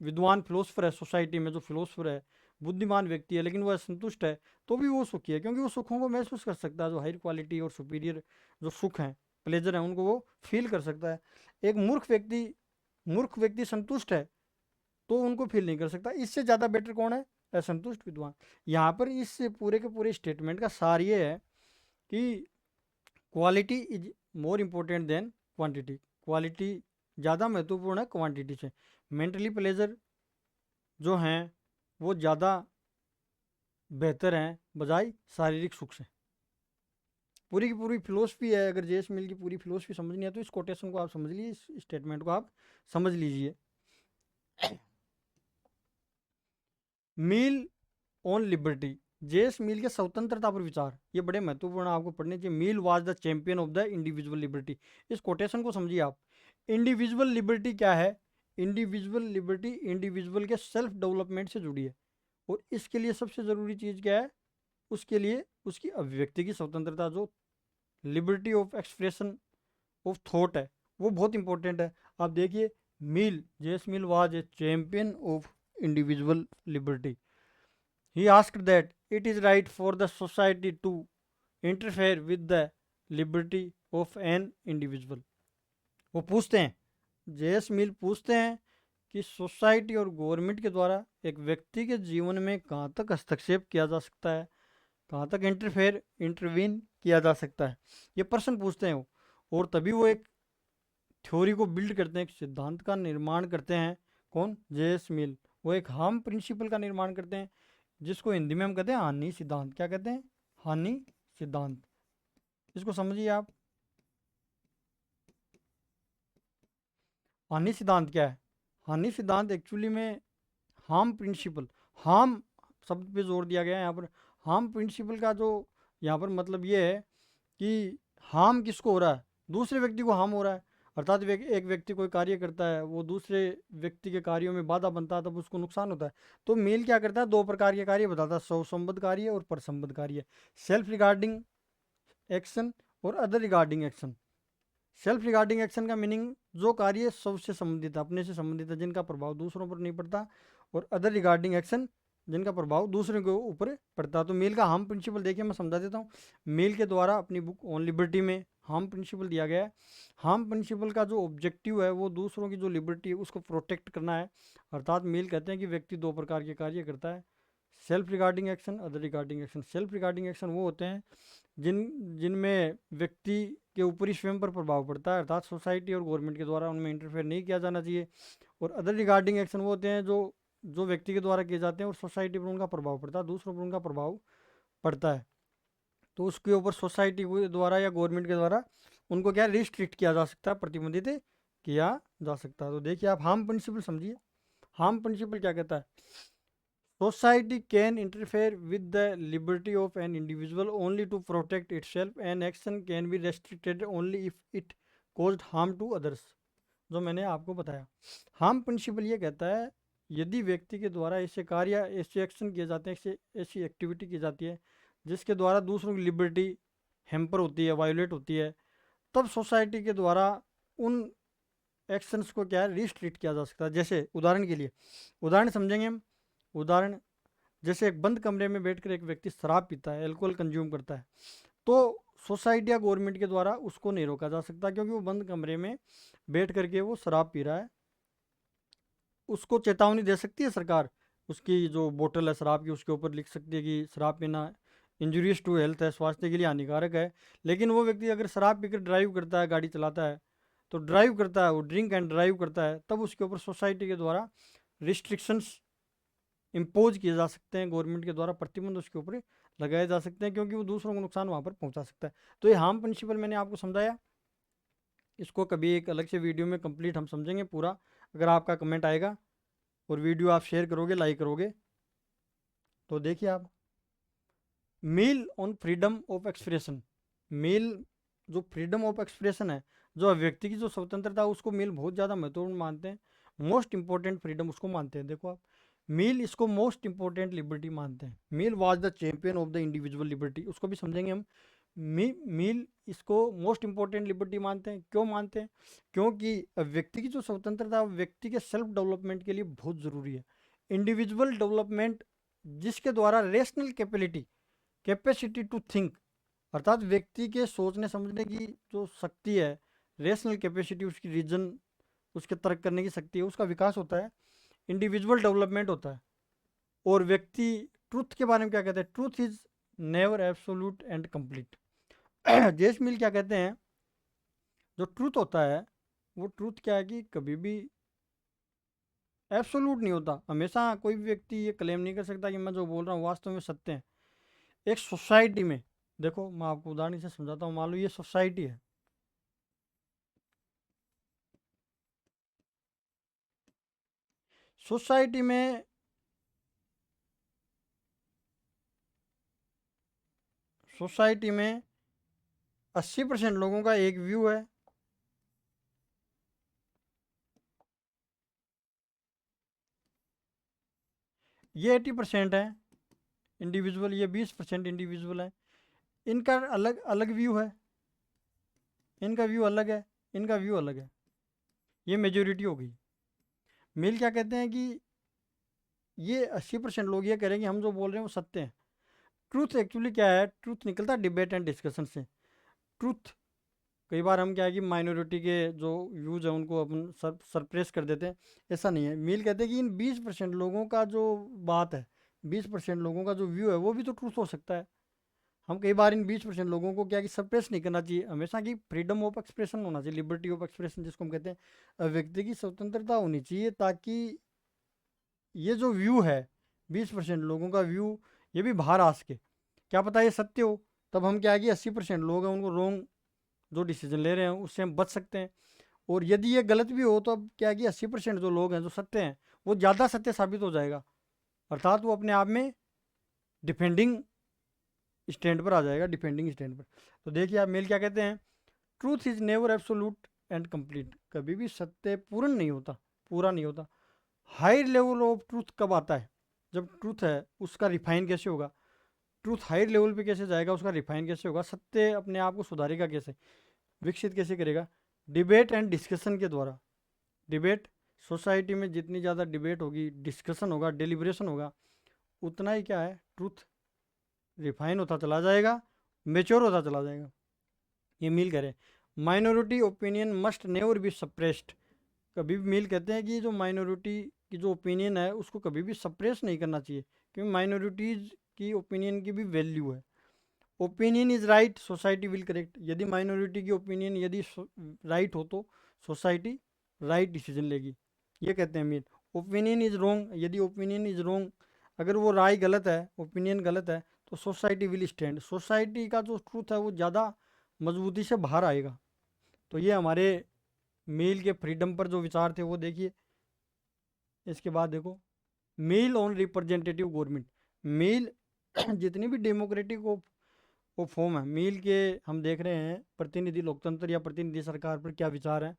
विद्वान फिलोसफर है सोसाइटी में, जो फिलोसफर है, बुद्धिमान व्यक्ति है, लेकिन वो असंतुष्ट है, तो भी वो सुखी है, क्योंकि वो सुखों को महसूस कर सकता है। जो हायर क्वालिटी और सुपीरियर जो सुख हैं, प्लेजर हैं, उनको वो फील कर सकता है। एक मूर्ख व्यक्ति संतुष्ट है तो उनको फील नहीं कर सकता। इससे ज़्यादा बेटर कौन है? असंतुष्ट विद्वान। यहाँ पर इस पूरे के पूरे स्टेटमेंट का सार ये है कि quality is more important then quantity. Quality ज़्यादा महत्वपूर्ण है क्वांटिटी से। मेंटली प्लेजर जो हैं वो ज़्यादा बेहतर हैं बजाय शारीरिक सुख से। पूरी की पूरी फिलोसफी है। अगर जेस मिल की पूरी फिलोसफी समझनी है तो इस कोटेशन को आप समझ लीजिए, इस स्टेटमेंट को आप समझ लीजिए। मील ऑन लिबर्टी, जेस मिल के स्वतंत्रता पर विचार, ये बड़े महत्वपूर्ण आपको पढ़ने चाहिए। Mill was the champion of the individual liberty. इस कोटेशन को समझिए आप। इंडिविजुअल लिबर्टी क्या है? इंडिविजुअल लिबर्टी इंडिविजुअल के सेल्फ डेवलपमेंट से जुड़ी है, और इसके लिए सबसे ज़रूरी चीज़ क्या है? उसके लिए उसकी अभिव्यक्ति की स्वतंत्रता, जो liberty of expression of thought है, वो बहुत इंपॉर्टेंट है। आप देखिए, मील, जेस Mill was a champion of individual liberty. He asked that it is right for the society to interfere with the liberty of an individual. वो पूछते हैं, जेएस मिल पूछते हैं कि सोसाइटी और गवर्नमेंट के द्वारा एक व्यक्ति के जीवन में कहाँ तक हस्तक्षेप किया जा सकता है, कहाँ तक इंटरवीन किया जा सकता है। ये प्रश्न पूछते हैं वो, और तभी वो एक थ्योरी को बिल्ड करते हैं, एक सिद्धांत का निर्माण करते हैं। कौन? जेएस मिल। वो एक हार्म प्रिंसिपल का निर्माण करते हैं, जिसको हिंदी में हम कहते हैं हानि सिद्धांत। क्या कहते हैं? हानि सिद्धांत। इसको समझिए आप। हानि सिद्धांत क्या है? हानि सिद्धांत एक्चुअली में हार्म प्रिंसिपल, हार्म शब्द पे जोर दिया गया है यहाँ पर। हार्म प्रिंसिपल का जो यहाँ पर मतलब ये है कि हार्म किसको हो रहा है? दूसरे व्यक्ति को हार्म हो रहा है। अर्थात एक व्यक्ति कोई कार्य करता है, वो दूसरे व्यक्ति के कार्यों में बाधा बनता है, तब उसको नुकसान होता है। तो मेल क्या करता है? दो प्रकार के कार्य बताता है, स्वसंबद्ध कार्य और परसंबद्ध कार्य। सेल्फ रिगार्डिंग एक्शन और other regarding action. Self regarding action का मीनिंग जो कार्य सबसे संबंधित है, अपने से संबंधित है, जिनका प्रभाव दूसरों पर नहीं पड़ता, और अदर रिगार्डिंग एक्शन जिनका प्रभाव दूसरों के ऊपर पड़ता है। तो मेल का हार्म प्रिंसिपल देखिए, मैं समझा देता हूँ। मेल के द्वारा अपनी बुक ऑन लिबर्टी में हार्म प्रिंसिपल दिया गया है। हार्म प्रिंसिपल का जो ऑब्जेक्टिव है वो दूसरों की जो लिबर्टी है उसको प्रोटेक्ट करना है। अर्थात मिल कहते हैं कि व्यक्ति दो प्रकार के कार्य करता है, self regarding action, other regarding action. Self regarding action वो होते हैं जिनमें व्यक्ति के ऊपरी स्वयं पर प्रभाव पड़ता है, अर्थात सोसाइटी और गवर्नमेंट के द्वारा उनमें इंटरफेयर नहीं किया जाना चाहिए। और अदर रिगार्डिंग एक्शन वो होते हैं जो व्यक्ति के द्वारा किए जाते हैं और सोसाइटी पर उनका प्रभाव पड़ता है, दूसरों पर उनका प्रभाव पड़ता है, तो उसके ऊपर सोसाइटी के द्वारा या गवर्नमेंट के द्वारा उनको क्या रिस्ट्रिक्ट किया जा सकता है, प्रतिबंधित किया जा सकता है। तो देखिए आप हार्म प्रिंसिपल समझिए। हार्म प्रिंसिपल क्या कहता है? Society can interfere with the liberty of an individual only to protect itself and action can be restricted only if it caused harm to others. जो मैंने आपको बताया, हार्म प्रिंसिपल ये कहता है यदि व्यक्ति के द्वारा ऐसे कार्य, ऐसे एक्शन किए जाते हैं, ऐसी एक्टिविटी की जाती है जिसके द्वारा दूसरों की लिबर्टी हैम्पर होती है, वायोलेट होती है, तब सोसाइटी के द्वारा उन एक्शंस को क्या है, रिस्ट्रिक्ट किया जा सकता है। जैसे उदाहरण के लिए, उदाहरण समझेंगे हम। उदाहरण जैसे एक बंद कमरे में बैठकर एक व्यक्ति शराब पीता है, अल्कोहल कंज्यूम करता है, तो सोसाइटी या गवर्नमेंट के द्वारा उसको नहीं रोका जा सकता क्योंकि वो बंद कमरे में बैठ करके वो शराब पी रहा है। उसको चेतावनी दे सकती है सरकार, उसकी जो बोतल है शराब की उसके ऊपर लिख सकती है कि शराब पीना इंजूरियस टू हेल्थ है, स्वास्थ्य के लिए हानिकारक है। लेकिन वो व्यक्ति अगर शराब पीकर ड्राइव करता है, गाड़ी चलाता है, तो ड्राइव करता है, वो ड्रिंक एंड ड्राइव करता है, तब उसके ऊपर सोसाइटी के द्वारा रिस्ट्रिक्शंस इम्पोज किए जा सकते हैं, गवर्नमेंट के द्वारा प्रतिबंध उसके ऊपर लगाए जा सकते हैं क्योंकि वो दूसरों को नुकसान वहाँ पर पहुँचा सकता है। तो ये हार्म प्रिंसिपल मैंने आपको समझाया, इसको कभी एक अलग से वीडियो में कंप्लीट हम समझेंगे पूरा। अगर आपका कमेंट आएगा और वीडियो आप शेयर करोगे, लाइक करोगे, तो देखिए आप, Mill on freedom of expression. Mill जो फ्रीडम ऑफ एक्सप्रेशन है, जो व्यक्ति की जो स्वतंत्रता है, उसको मील बहुत ज़्यादा महत्वपूर्ण मानते हैं, मोस्ट इंपॉर्टेंट फ्रीडम उसको मानते हैं। देखो आप, मील इसको मोस्ट इंपॉर्टेंट लिबर्टी मानते हैं। Mill was the champion of the individual liberty, उसको भी समझेंगे हम। मील इसको मोस्ट इंपॉर्टेंट लिबर्टी मानते हैं। क्यों मानते हैं? क्योंकि व्यक्ति की जो स्वतंत्रता व्यक्ति के सेल्फ डेवलपमेंट के लिए बहुत ज़रूरी है। इंडिविजुअल डेवलपमेंट जिसके द्वारा रेशनल कैपेसिटी टू थिंक, अर्थात व्यक्ति के सोचने समझने की जो शक्ति है, रेशनल कैपेसिटी, उसकी रीजन, उसके तर्क करने की शक्ति है, उसका विकास होता है, इंडिविजुअल डेवलपमेंट होता है। और व्यक्ति ट्रूथ के बारे में क्या कहते हैं? Truth is never absolute and complete. James मिल क्या कहते हैं? जो ट्रूथ होता है वो ट्रूथ क्या है कि कभी भी एब्सोल्यूट नहीं होता। हमेशा कोई भी व्यक्ति ये क्लेम नहीं कर सकता कि मैं जो बोल रहा हूँ वास्तव में सत्य है। एक सोसाइटी में, देखो मैं आपको उदाहरण से समझाता हूँ। मान लो ये सोसाइटी है, सोसाइटी में सोसाइटी में 80% लोगों का एक व्यू है, ये 80% है इंडिविजुअल, ये 20% इंडिविजुअल है। इनका अलग अलग व्यू है, इनका व्यू अलग है, इनका व्यू अलग है, ये मेजोरिटी हो गई। मिल क्या कहते हैं कि ये 80% लोग ये कह रहे हैं कि हम जो बोल रहे हैं वो सत्य है। ट्रूथ एक्चुअली क्या है? ट्रूथ निकलता है डिबेट एंड डिस्कशन से। ट्रूथ कई बार हम क्या है कि माइनॉरिटी के जो व्यूज़ हैं उनको अपन सरप्रेस कर देते हैं, ऐसा नहीं है। मील कहते हैं कि इन 20% लोगों का जो बात है, 20% लोगों का जो व्यू है वो भी तो ट्रूथ हो सकता है। हम कई बार इन 20% लोगों को क्या कि सरप्रेस नहीं करना चाहिए, हमेशा की फ्रीडम ऑफ एक्सप्रेशन होना चाहिए, लिबर्टी ऑफ एक्सप्रेशन जिसको हम कहते हैं, व्यक्ति की स्वतंत्रता होनी चाहिए, ताकि ये जो व्यू है 20% लोगों का व्यू, ये भी बाहर आ सके। क्या पता ये सत्य हो, तब हम क्या है कि 80% लोग हैं उनको रॉन्ग जो डिसीजन ले रहे हैं उससे हम बच सकते हैं। और यदि ये गलत भी हो तो अब क्या है कि 80% जो लोग हैं जो सत्य हैं वो ज़्यादा सत्य साबित हो जाएगा, अर्थात वो अपने आप में डिफेंडिंग स्टैंड पर आ जाएगा, डिफेंडिंग स्टैंड पर। तो देखिए आप, मेल क्या कहते हैं? Truth is never absolute and complete, कभी भी सत्य पूर्ण नहीं होता, पूरा नहीं होता। हाई लेवल ऑफ ट्रूथ कब आता है? जब ट्रूथ है उसका रिफाइन कैसे होगा? ट्रूथ हाई लेवल पे कैसे जाएगा, उसका रिफाइन कैसे होगा? सत्य अपने आप को सुधारेगा कैसे, विकसित कैसे करेगा? डिबेट एंड डिस्कशन के द्वारा। डिबेट, सोसाइटी में जितनी ज़्यादा डिबेट होगी, डिस्कशन होगा, डेलिब्रेशन होगा, उतना ही क्या है, ट्रूथ रिफाइन होता चला जाएगा, मेच्योर होता चला जाएगा। ये मील कह रहे हैं minority opinion must never be suppressed. कभी भी मील कहते हैं कि जो माइनॉरिटी की जो ओपिनियन है उसको कभी भी सप्रेस नहीं करना चाहिए, क्योंकि माइनॉरिटीज़ की ओपिनियन की भी वैल्यू है। Opinion is right society will correct. यदि माइनॉरिटी की ओपिनियन यदि राइट हो तो सोसाइटी राइट डिसीजन लेगी, ये कहते हैं मीन। ओपिनियन इज़ रॉन्ग, यदि ओपिनियन इज़ रॉन्ग, अगर वो राय गलत है, ओपिनियन गलत है, तो सोसाइटी विल स्टैंड, सोसाइटी का जो ट्रूथ है वो ज़्यादा मजबूती से बाहर आएगा। तो ये हमारे मील के फ्रीडम पर जो विचार थे वो देखिए। इसके बाद देखो मील ऑन रिप्रेजेंटेटिव गवर्नमेंट। मील जितनी भी डेमोक्रेटिक वो फॉर्म है मील के, हम देख रहे हैं प्रतिनिधि लोकतंत्र या प्रतिनिधि सरकार पर क्या विचार है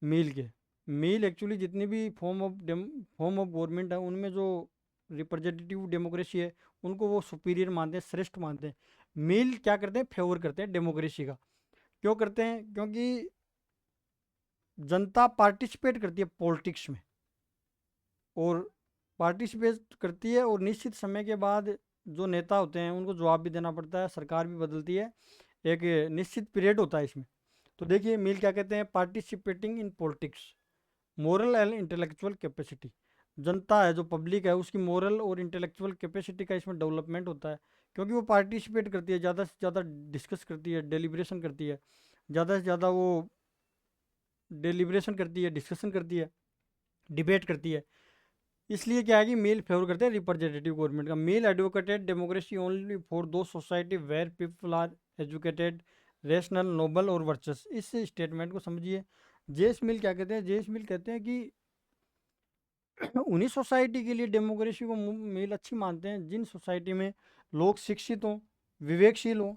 मील के। मील एक्चुअली जितनी भी फॉर्म ऑफ गवर्नमेंट है उनमें जो रिप्रेजेंटेटिव डेमोक्रेसी है उनको वो सुपीरियर मानते हैं, श्रेष्ठ मानते हैं। मील क्या करते हैं, फेवर करते हैं डेमोक्रेसी का। क्यों करते हैं, क्योंकि जनता पार्टिसिपेट करती है पॉलिटिक्स में, और पार्टिसिपेट करती है, और निश्चित समय के बाद जो नेता होते हैं उनको जवाब भी देना पड़ता है, सरकार भी बदलती है, एक निश्चित पीरियड होता है इसमें। तो देखिए मील क्या कहते हैं, participating in politics, moral and intellectual capacity. जनता है जो पब्लिक है उसकी मोरल और इंटेलेक्चुअल कैपेसिटी का इसमें डेवलपमेंट होता है, क्योंकि वो पार्टिसिपेट करती है, ज़्यादा से ज़्यादा डिस्कस करती है, डेलिब्रेशन करती है, ज़्यादा से ज़्यादा वो डेलिब्रेशन करती है, डिस्कशन करती है, डिबेट करती है। इसलिए क्या है कि मेल फेवर करते हैं रिप्रेजेंटेटिव गवर्नमेंट का। Mill advocated democracy only for the society where people are educated, rational, noble और वर्चस। इस स्टेटमेंट को समझिए। जेस मिल क्या कहते हैं, जेस मिल कहते हैं कि उन्हीं सोसाइटी के लिए डेमोक्रेसी को मिल अच्छी मानते हैं जिन सोसाइटी में लोग शिक्षित हों, विवेकशील हों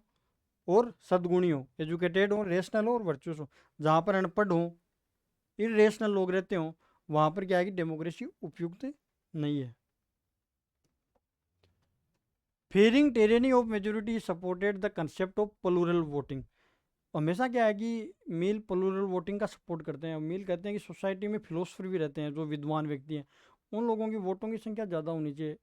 और सद्गुणी हों, एजुकेटेड हों, रेशनल हो और वर्चुअस हो। जहाँ पर अनपढ़ हों, इरेशनल लोग रहते हों, वहाँ पर क्या है कि डेमोक्रेसी उपयुक्त नहीं है। Fearing tyranny of majority supported the concept of plural voting. हमेशा क्या है कि मील प्लूरल वोटिंग का सपोर्ट करते हैं। मील कहते हैं कि सोसाइटी में फिलोसफर भी रहते हैं जो विद्वान व्यक्ति हैं, उन लोगों की वोटों की संख्या ज़्यादा होनी चाहिए।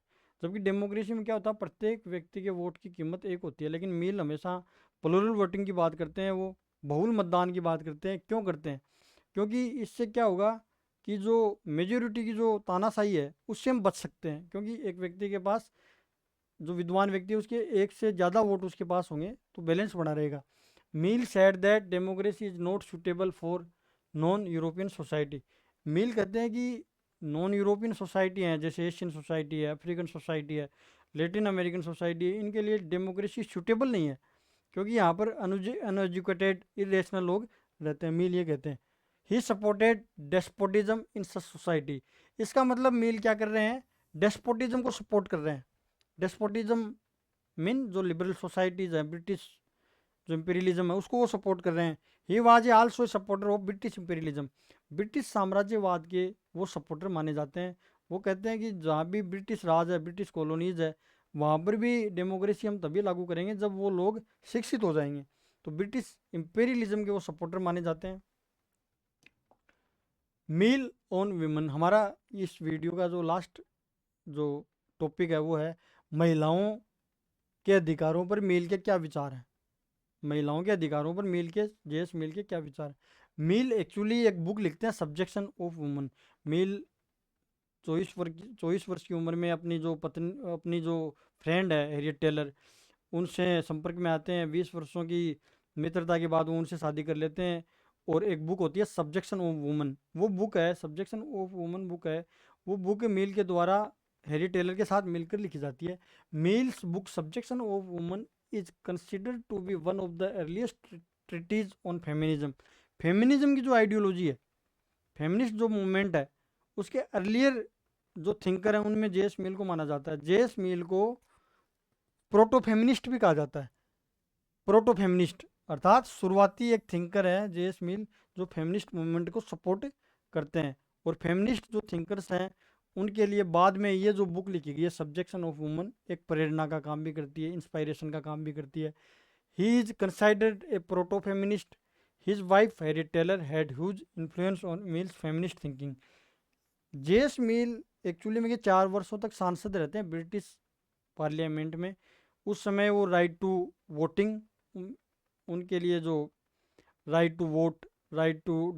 जबकि डेमोक्रेसी में क्या होता है, प्रत्येक व्यक्ति के वोट की कीमत एक होती है। लेकिन मील हमेशा प्लूरल वोटिंग की बात करते हैं, वो बहुल मतदान की बात करते हैं। क्यों करते हैं, क्योंकि इससे क्या होगा कि जो मेजोरिटी की जो तानाशाही है उससे हम बच सकते हैं, क्योंकि एक व्यक्ति के पास, जो विद्वान व्यक्ति है उसके एक से ज़्यादा वोट उसके पास होंगे तो बैलेंस बना रहेगा। Mill said that democracy is not suitable for non European society. Mill कहते हैं कि नॉन यूरोपियन सोसाइटी हैं, जैसे एशियन सोसाइटी है, अफ्रीकन सोसाइटी है, लेटिन अमेरिकन सोसाइटी है, इनके लिए डेमोक्रेसी सुटेबल नहीं है, क्योंकि यहाँ पर अनएजुकेटेड इरेशनल लोग रहते हैं। मील ये कहते हैं he supported despotism in such society. इसका मतलब मील क्या कर रहे हैं, डेस्पोटिज्म को सपोर्ट कर रहे हैं। डेस्पोटिज्म मीन जो लिबरल सोसाइटीज़ हैं, ब्रिटिश जो इम्पीरियलिज्म है उसको वो सपोर्ट कर रहे हैं। He was a also supporter of British imperialism. British साम्राज्यवाद के वो सपोर्टर माने जाते हैं। वो कहते हैं कि जहाँ भी ब्रिटिश राज है, ब्रिटिश कॉलोनीज है, वहाँ पर भी डेमोक्रेसी हम तभी लागू करेंगे जब वो लोग शिक्षित हो जाएंगे। तो ब्रिटिश इम्पीरियलिज्म के वो सपोर्टर माने जाते हैं। मील ऑन विमेन, हमारा इस वीडियो का जो लास्ट जो टॉपिक है वो है महिलाओं के अधिकारों पर मील के क्या विचार हैं। महिलाओं के अधिकारों पर मील के, जेएस मील के क्या विचार हैं। मील एक्चुअली एक बुक लिखते हैं सब्जेक्शन ऑफ वुमन। मील 24 वर्ष की उम्र में अपनी जो पत्नी, अपनी जो फ्रेंड है हैरियट टेलर, उनसे संपर्क में आते हैं। 20 वर्षों की मित्रता के बाद वो उनसे शादी कर लेते हैं, और एक बुक होती है सब्जेक्शन ऑफ वुमन, वो बुक है सब्जेक्शन ऑफ वुमन बुक है। वो बुक मील के द्वारा हैरी टेलर के साथ मिलकर लिखी जाती है। Mill's book subjection of woman is considered to be one of the earliest treatise on feminism. Feminism की जो आइडियोलॉजी है, फेमिनिस्ट जो मूवमेंट है, उसके अर्लियर जो थिंकर हैं उनमें जेएस मिल को माना जाता है। जेएस मिल को प्रोटो फेमिनिस्ट भी कहा जाता है। प्रोटो फेमिनिस्ट अर्थात शुरुआती एक थिंकर है जेएस मिल जो फेमिनिस्ट मूवमेंट को सपोर्ट करते हैं। और फेमिनिस्ट जो थिंकर्स हैं उनके लिए बाद में ये जो बुक लिखी गई है सब्जेक्शन ऑफ वुमन, एक प्रेरणा का काम भी करती है, इंस्पायरेशन का काम भी करती है। He is considered a proto feminist. His wife Harriet Taylor had huge influence on Mill's feminist thinking. J S Mill actually में 4 वर्षों तक सांसद रहते हैं ब्रिटिश पार्लियामेंट में। उस समय वो राइट टू वोटिंग उनके लिए जो right to vote, right to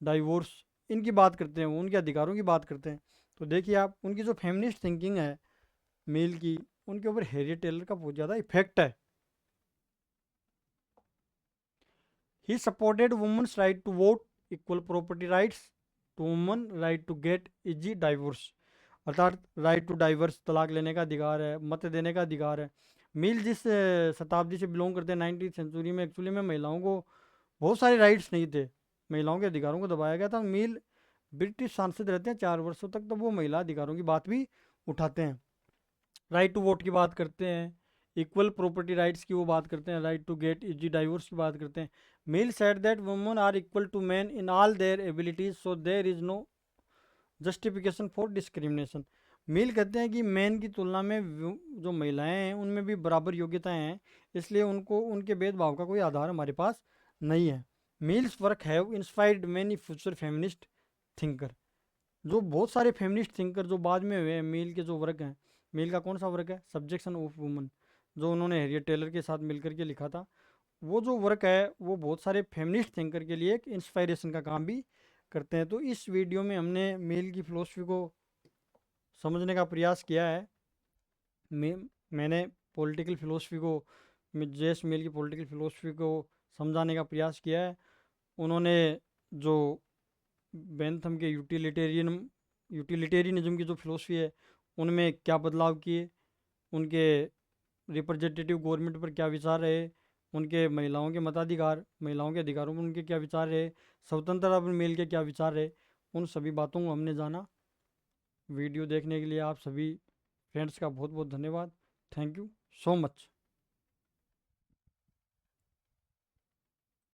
divorce, इनकी बात करते हैं, वो उनके अधिकारों की बात करते हैं। तो देखिए आप, उनकी जो फेमिनिस्ट थिंकिंग है मेल की, उनके ऊपर हैरियट टेलर का बहुत ज़्यादा इफेक्ट है। He supported women's right to vote, equal property rights to woman, right to get easy divorce, अर्थात राइट टू डाइवर्स, तलाक लेने का अधिकार है, मत देने का अधिकार है। मिल जिस शताब्दी से बिलोंग करते हैं 19वीं सेंचुरी में, एक्चुअली में महिलाओं को बहुत सारे राइट्स नहीं थे, महिलाओं के अधिकारों को दबाया गया था। मिल ब्रिटिश सांसद रहते हैं 4 वर्षों तक, तो वो महिला अधिकारों की बात भी उठाते हैं, राइट टू वोट की बात करते हैं, इक्वल प्रॉपर्टी राइट्स की वो बात करते हैं, right to get easy divorce की बात करते हैं। Mill said that women are equal to man in all their abilities, so there is no justification for discrimination. Mill कहते हैं कि मैन की तुलना में जो महिलाएं हैं उनमें भी बराबर योग्यताएं हैं, इसलिए उनको उनके भेदभाव का कोई आधार हमारे पास नहीं है। Mills work have inspired many future feminist thinker, जो बहुत सारे फेमिनिस्ट थिंकर जो बाद में हुए हैं, मिल के जो वर्क हैं, मिल का कौन सा वर्क है, सब्जेक्शन ऑफ वुमन, जो उन्होंने हैरियट टेलर के साथ मिलकर के लिखा था, वो जो वर्क है वो बहुत सारे फेमिनिस्ट थिंकर के लिए एक इंस्पायरेशन का काम भी करते हैं। तो इस वीडियो में हमने मिल की फ़िलोसफी को समझने का प्रयास किया है। मैंने पॉलिटिकल फ़िलोसफी को, जेस मिल की पॉलिटिकल फ़िलोसफी को समझाने का प्रयास किया है। उन्होंने जो बेंथम के यूटिलिटेरियनिज्म की जो फिलोसफी है उनमें क्या बदलाव किए, उनके रिप्रेजेंटेटिव गवर्नमेंट पर क्या विचार रहे, उनके महिलाओं के मताधिकार, महिलाओं के अधिकारों पर उनके क्या विचार रहे, स्वतंत्रता पर मेल के क्या विचार रहे, उन सभी बातों को हमने जाना। वीडियो देखने के लिए आप सभी फ्रेंड्स का बहुत बहुत धन्यवाद। Thank you so much.